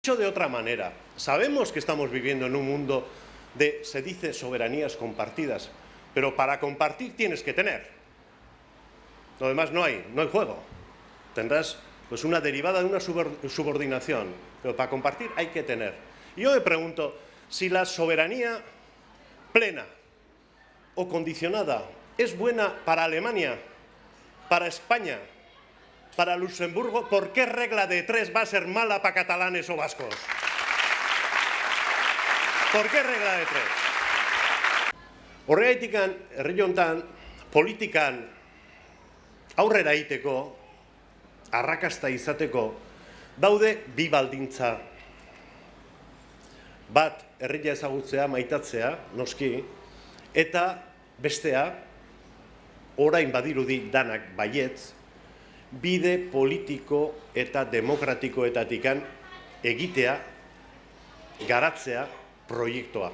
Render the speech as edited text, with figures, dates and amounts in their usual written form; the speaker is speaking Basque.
Dicho de otra manera, sabemos que estamos viviendo en un mundo de, se dice, soberanías compartidas, pero para compartir tienes que tener. Lo demás no hay juego. Tendrás pues una derivada de una subordinación, pero para compartir hay que tener. Y yo me pregunto, si la soberanía plena o condicionada es buena para Alemania, para España, para Luxemburgo, ¿por qué regla de tres va a ser mala para catalanes o vascos? ¿Por qué regla de tres? Horregatik, herri honetan, politikan aurrera egiteko, arrakasta izateko, daude bi baldintza. Bat, herria ezagutzea, maitatzea, noski, eta bestea, orain badirudi danak baietz, bide politiko eta demokratikoetatikan egitea, garatzea proiektua.